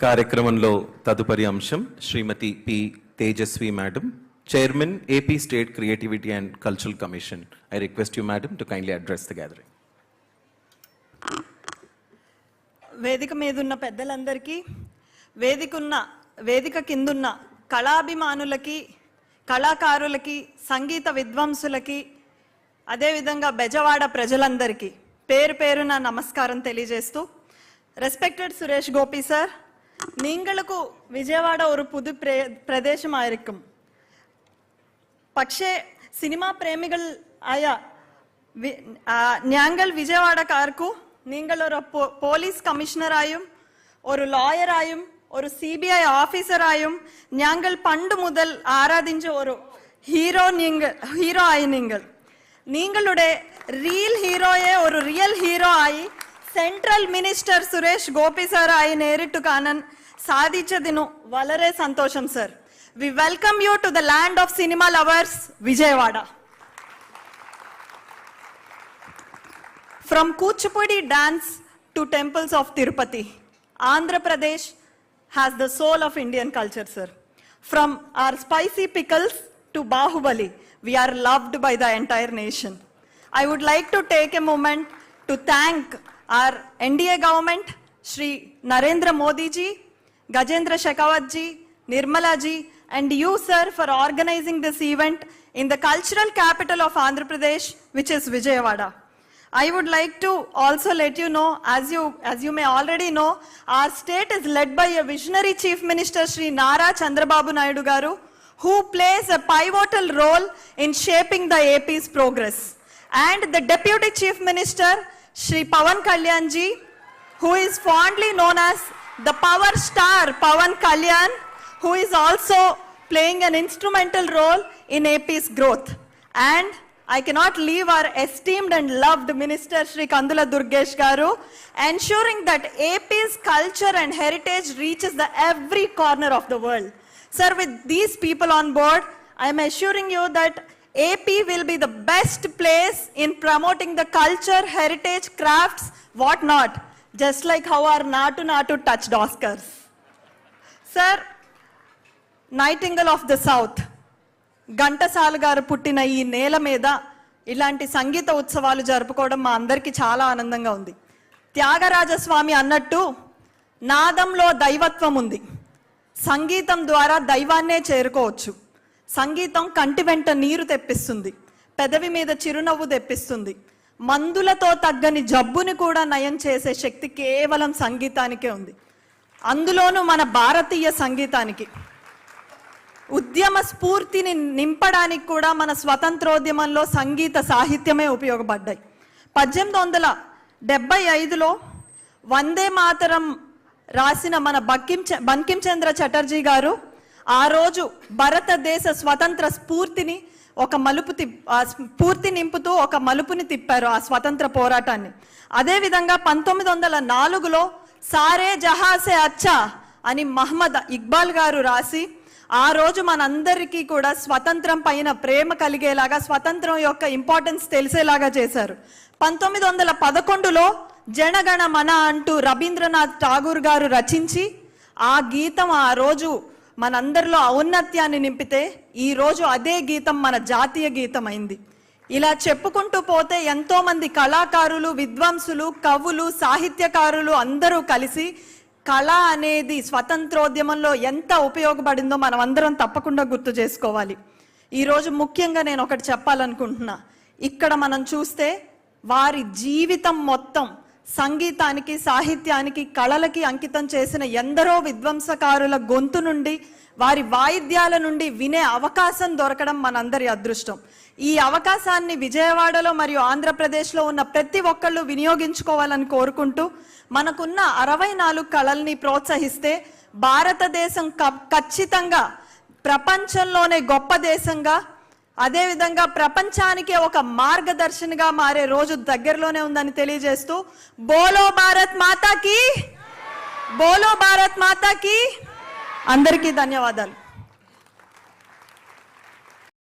కార్యక్రమంలో తదుపరి అంశం Shrimati P Tejaswi madam, chairman AP state creativity and cultural commission. I request you madam to kindly address the gathering. వేదిక మీదున్న పెద్దలందరికీ, వేదిక కిందున్న కళాభిమానులకి, కళాకారులకి, సంగీత విద్వాంసులకి, అదేవిధంగా బెజవాడ ప్రజలందరికీ పేరు పేరున నమస్కారం తెలియజేస్తూ, రెస్పెక్టెడ్ సురేష్ గోపి సార్, நீங்களுக்கு விஜயவாட ஒரு புது பிரதேசம் ஆயிருக்கும். പക്ഷേ സിനിമാ പ്രേമികൾ ആയ ഞങ്ങൾ വിജയവാഡക്കാർക്കു നിങ്ങൾ ഒരു പോലീസ് കമ്മീഷണറായും ഒരു ലോയറായും ഒരു CBI ഓഫീസറായും ഞങ്ങൾ പണ്ട് മുതൽ ആരാധിച്ച ഒരു ഹീറോ ആയി നിങ്ങളുടെ റിയൽ ഹീറോയെ ഒരു റിയൽ ഹീറോ ആയി central minister Suresh Gopi sir ആയി നേരിട്ട് കാണാൻ സാധിച്ചതിനു വളരെ സന്തോഷം sir. We welcome you to the land of cinema lovers, Vijayawada. From Kuchipudi dance to temples of Tirupati, Andhra Pradesh has the soul of Indian culture, sir. From our spicy pickles to Bahubali, we are loved by the entire nation. I would like to take a moment to thank our NDA government, Shri Narendra Modi ji, Gajendra Shekhawat ji, Nirmala ji, and you, sir, for organizing this event in the cultural capital of Andhra Pradesh, which is Vijayawada. I would like to also let you know, as you may already know, our state is led by a visionary Chief Minister, Shri Nara Chandrababu Naidu Garu, who plays a pivotal role in shaping the AP's progress. And the Deputy Chief Minister, Shri Pawan Kalyan ji, who is fondly known as the power star Pawan Kalyan, who is also playing an instrumental role in AP's growth. And I cannot leave our esteemed and loved Minister Shri Kandula Durgesh Garu, ensuring that AP's culture and heritage reaches the every corner of the world. Sir, with these people on board, I am assuring you that AP will be the best place in promoting the culture, heritage, crafts, whatnot, just like how our Natu touched Oscars. Sir, Nightingale of the south Ghantasala గారు పుట్టిన ఈ నేల మీద ఇలాంటి సంగీత ఉత్సవాలు జరుపుకోవడం మా అందరికీ చాలా ఆనందంగా ఉంది. త్యాగరాజస్వామి అన్నట్టు నాదంలో దైవత్వం ఉంది, సంగీతం ద్వారా దైవాన్నే చేరుకోవచ్చు. సంగీతం కంటి వెంట నీరు తెప్పిస్తుంది, పెదవి మీద చిరునవ్వు తెప్పిస్తుంది. మందులతో తగ్గని జబ్బుని కూడా నయం చేసే శక్తి కేవలం సంగీతానికే ఉంది, అందులోనూ మన భారతీయ సంగీతానికి. ఉద్యమ స్ఫూర్తిని నింపడానికి కూడా మన స్వతంత్రోద్యమంలో సంగీత సాహిత్యమే ఉపయోగపడ్డాయి. 1875లో వందే మాతరం రాసిన మన బంకిం చంద్ర చటర్జీ గారు ఆ రోజు భారతదేశ స్వతంత్ర స్ఫూర్తిని స్ఫూర్తి నింపుతూ ఒక మలుపుని తిప్పారు ఆ స్వతంత్ర పోరాటాన్ని. అదేవిధంగా 1904లో సారే జహాసే అచ్చా అని మహమ్మద్ ఇక్బాల్ గారు రాసి ఆ రోజు మనందరికీ కూడా స్వతంత్రం పైన ప్రేమ కలిగేలాగా, స్వతంత్రం యొక్క ఇంపార్టెన్స్ తెలిసేలాగా చేశారు. 1911లో జనగణ మన అంటూ రవీంద్రనాథ్ ఠాగూర్ గారు రచించి ఆ గీతం ఆ రోజు మనందరిలో ఔన్నత్యాన్ని నింపితే ఈ రోజు అదే గీతం మన జాతీయ గీతం అయింది. ఇలా చెప్పుకుంటూ పోతే ఎంతో మంది కళాకారులు, విద్వాంసులు, కవులు, సాహిత్యకారులు అందరూ కలిసి కళ అనేది స్వతంత్రోద్యమంలో ఎంత ఉపయోగపడిందో మనం అందరం తప్పకుండా గుర్తు చేసుకోవాలి. ఈరోజు ముఖ్యంగా నేను ఒకటి చెప్పాలనుకుంటున్నా. ఇక్కడ మనం చూస్తే వారి జీవితం మొత్తం సంగీతానికి, సాహిత్యానికి, కళలకి అంకితం చేసిన ఎందరో విద్వాంసకారుల గొంతు నుండి, వారి వాయిద్యాల నుండి వినే అవకాశం దొరకడం మనందరి అదృష్టం. ఈ అవకాశాన్ని విజయవాడలో మరియు ఆంధ్రప్రదేశ్లో ఉన్న ప్రతి ఒక్కళ్ళు వినియోగించుకోవాలని కోరుకుంటూ, మనకున్న 64 కళల్ని ప్రోత్సహిస్తే భారతదేశం ఖచ్చితంగా ప్రపంచంలోనే గొప్ప దేశంగా, అదేవిధంగా ప్రపంచానికే ఒక మార్గదర్శనిగా మారే రోజు దగ్గరలోనే ఉందని తెలియజేస్తూ, బోలో భారత్ మాతాకి, బోలో భారత్ మాతాకి, అందరికీ ధన్యవాదాలు.